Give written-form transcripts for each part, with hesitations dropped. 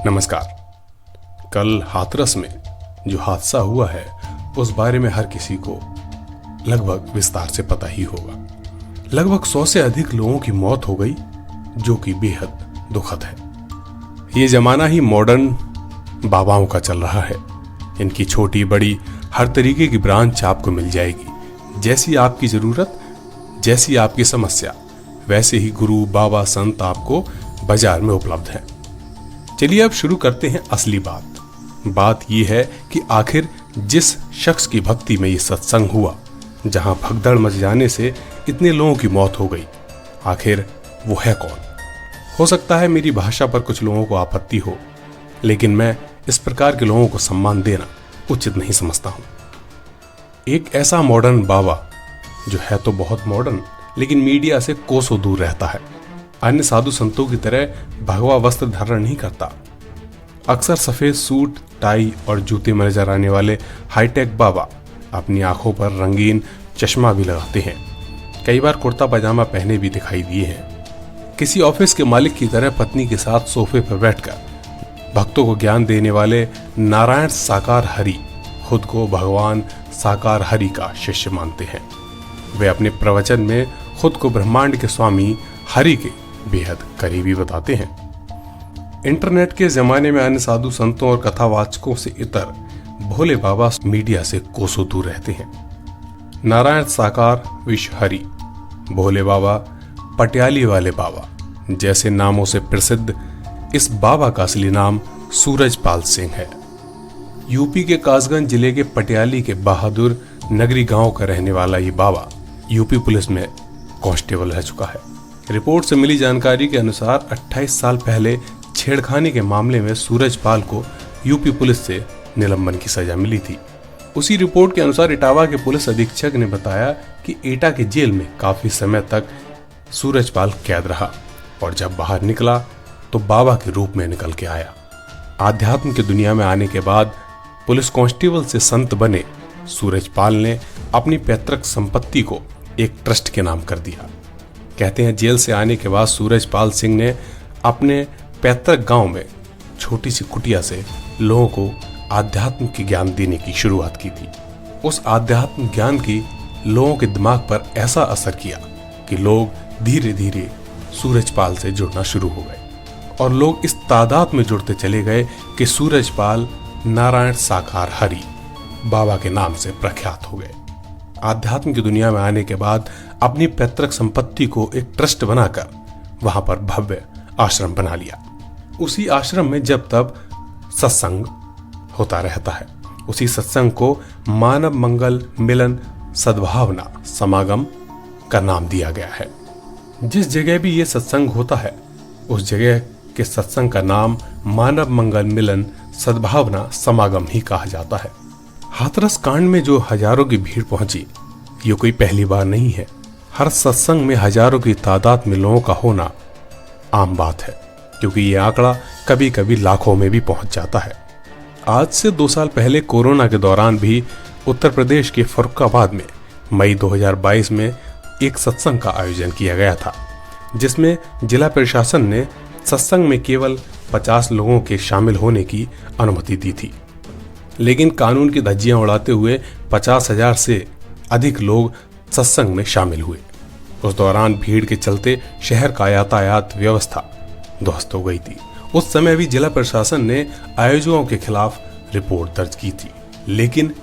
नमस्कार। कल हाथरस में जो हादसा हुआ है उस बारे में हर किसी को लगभग विस्तार से पता ही होगा। लगभग 100 से अधिक लोगों की मौत हो गई, जो कि बेहद दुखद है। ये जमाना ही मॉडर्न बाबाओं का चल रहा है। इनकी छोटी बड़ी हर तरीके की ब्रांच आपको मिल जाएगी। जैसी आपकी जरूरत, जैसी आपकी समस्या, वैसे ही गुरु बाबा संत आपको बाजार में उपलब्ध है। चलिए अब शुरू करते हैं असली बात यह है कि आखिर जिस शख्स की भक्ति में ये सत्संग हुआ, जहां भगदड़ मच जाने से इतने लोगों की मौत हो गई, आखिर वो है कौन? हो सकता है मेरी भाषा पर कुछ लोगों को आपत्ति हो, लेकिन मैं इस प्रकार के लोगों को सम्मान देना उचित नहीं समझता हूं। एक ऐसा मॉडर्न बाबा जो है तो बहुत मॉडर्न, लेकिन मीडिया से कोसों दूर रहता है। अन्य साधु संतों की तरह भगवा वस्त्र धारण नहीं करता। अक्सर सफेद सूट, टाई और जूते में नजर आने वाले हाईटेक बाबा अपनी आंखों पर रंगीन चश्मा भी लगाते हैं। कई बार कुर्ता पजामा पहने भी दिखाई दिए हैं। किसी ऑफिस के मालिक की तरह पत्नी के साथ सोफे पर बैठकर भक्तों को ज्ञान देने वाले नारायण साकार हरि खुद को भगवान साकार हरि का शिष्य मानते हैं। वे अपने प्रवचन में खुद को ब्रह्मांड के स्वामी हरि के बेहद करीबी बताते हैं। इंटरनेट के जमाने में अन्य साधु संतों और कथावाचकों से इतर भोले बाबा मीडिया से कोसों दूर रहते हैं। नारायण साकार विश्व हरि, भोले बाबा, पटियाली वाले बाबा जैसे नामों से प्रसिद्ध इस बाबा का असली नाम सूरजपाल सिंह है। यूपी के कासगंज जिले के पटियाली के बहादुर नगरी गांव का रहने वाला ये बाबा यूपी पुलिस में कांस्टेबल रह चुका है। रिपोर्ट से मिली जानकारी के अनुसार 28 साल पहले छेड़खानी के मामले में सूरजपाल को यूपी पुलिस से निलंबन की सजा मिली थी। उसी रिपोर्ट के अनुसार इटावा के पुलिस अधीक्षक ने बताया कि एटा के जेल में काफी समय तक सूरजपाल कैद रहा और जब बाहर निकला तो बाबा के रूप में निकल के आया। आध्यात्म की दुनिया में आने के बाद पुलिस कांस्टेबल से संत बने सूरजपाल ने अपनी पैतृक संपत्ति को एक ट्रस्ट के नाम कर दिया। कहते हैं जेल से आने के बाद सूरजपाल सिंह ने अपने पैतृक गांव में छोटी सी कुटिया से लोगों को आध्यात्म की ज्ञान देने की शुरुआत की थी। उस आध्यात्म ज्ञान की लोगों के दिमाग पर ऐसा असर किया कि लोग धीरे धीरे सूरजपाल से जुड़ना शुरू हो गए और लोग इस तादाद में जुड़ते चले गए कि सूरजपाल नारायण साकार हरि बाबा के नाम से प्रख्यात हो गए। आध्यात्म की दुनिया में आने के बाद अपनी पैतृक संपत्ति को एक ट्रस्ट बनाकर वहां पर भव्य आश्रम बना लिया। उसी आश्रम में जब तब सत्संग होता रहता है। उसी सत्संग को मानव मंगल मिलन सद्भावना समागम का नाम दिया गया है। जिस जगह भी ये सत्संग होता है उस जगह के सत्संग का नाम मानव मंगल मिलन सद्भावना समागम ही कहा जाता है। हाथरस कांड में जो हजारों की भीड़ पहुंची, ये कोई पहली बार नहीं है। हर सत्संग में हजारों की तादाद में लोगों का होना आम बात है, क्योंकि ये आंकड़ा कभी कभी लाखों में भी पहुंच जाता है। आज से 2 साल पहले कोरोना के दौरान भी उत्तर प्रदेश के फर्रुखाबाद में मई 2022 में एक सत्संग का आयोजन किया गया था, जिसमें जिला प्रशासन ने सत्संग में केवल 50 लोगों के शामिल होने की अनुमति दी थी। लेकिन कानून की धज्जियां उड़ाते हुए 50,000 से अधिक लोग सत्संग में शामिल हुए। उस दौरान भीड़ के चलते शहर का यातायात व्यवस्था ध्वस्त हो गई थी। उस समय भी जिला प्रशासन ने आयोजकों के खिलाफ रिपोर्ट दर्ज की थी, लेकिन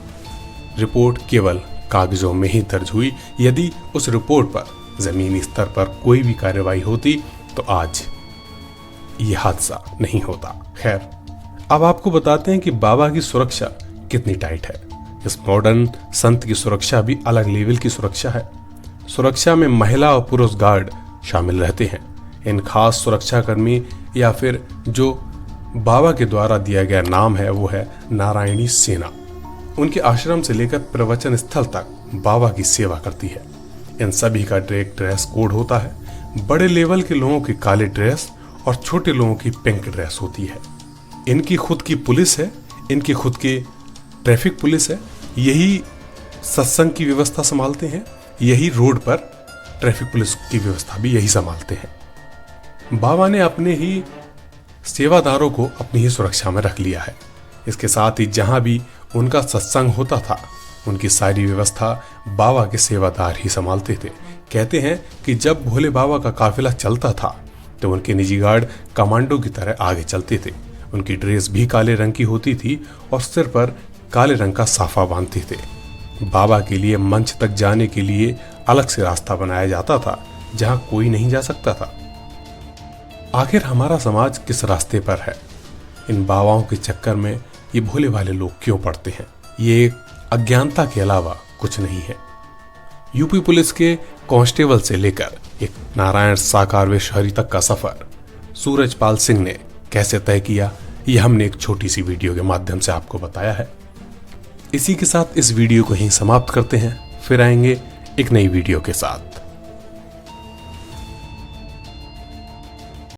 रिपोर्ट केवल कागजों में ही दर्ज हुई। यदि उस रिपोर्ट पर जमीनी स्तर पर कोई भी कार्रवाई होती तो आज ये हादसा नहीं होता। खैर, अब आपको बताते हैं कि बाबा की सुरक्षा कितनी टाइट है। इस मॉडर्न संत की सुरक्षा भी अलग लेवल की सुरक्षा है। सुरक्षा में महिला और पुरुष गार्ड शामिल रहते हैं। इन खास सुरक्षा कर्मी या फिर जो बाबा के द्वारा दिया गया नाम है वो है नारायणी सेना। उनके आश्रम से लेकर प्रवचन स्थल तक बाबा की सेवा करती है। इन सभी का ड्रेस कोड होता है। बड़े लेवल के लोगों की काले ड्रेस और छोटे लोगों की पिंक ड्रेस होती है। इनकी खुद की पुलिस है, इनकी खुद की ट्रैफिक पुलिस है। यही सत्संग की व्यवस्था संभालते हैं, यही रोड पर ट्रैफिक पुलिस की व्यवस्था भी यही संभालते हैं। बाबा ने अपने ही सेवादारों को अपनी ही सुरक्षा में रख लिया है। इसके साथ ही जहां भी उनका सत्संग होता था उनकी सारी व्यवस्था बाबा के सेवादार ही संभालते थे। कहते हैं कि जब भोले बाबा का काफिला चलता था तो उनके निजी गार्ड कमांडो की तरह आगे चलते थे। उनकी ड्रेस भी काले रंग की होती थी और सिर पर काले रंग का साफा बांधते थे। बाबा के लिए मंच तक जाने के लिए अलग से रास्ता बनाया जाता था जहां कोई नहीं जा सकता था। आखिर हमारा समाज किस रास्ते पर है? इन बाबाओं के चक्कर में ये भोले भाले लोग क्यों पड़ते हैं? ये अज्ञानता के अलावा कुछ नहीं है। यूपी पुलिस के कांस्टेबल से लेकर एक नारायण साकारवे शहरी तक का सफर सूरजपाल सिंह ने कैसे तय किया, ये हमने एक छोटी सी वीडियो के माध्यम से आपको बताया है। इसी के साथ इस वीडियो को यहीं समाप्त करते हैं, फिर आएंगे एक नई वीडियो के साथ।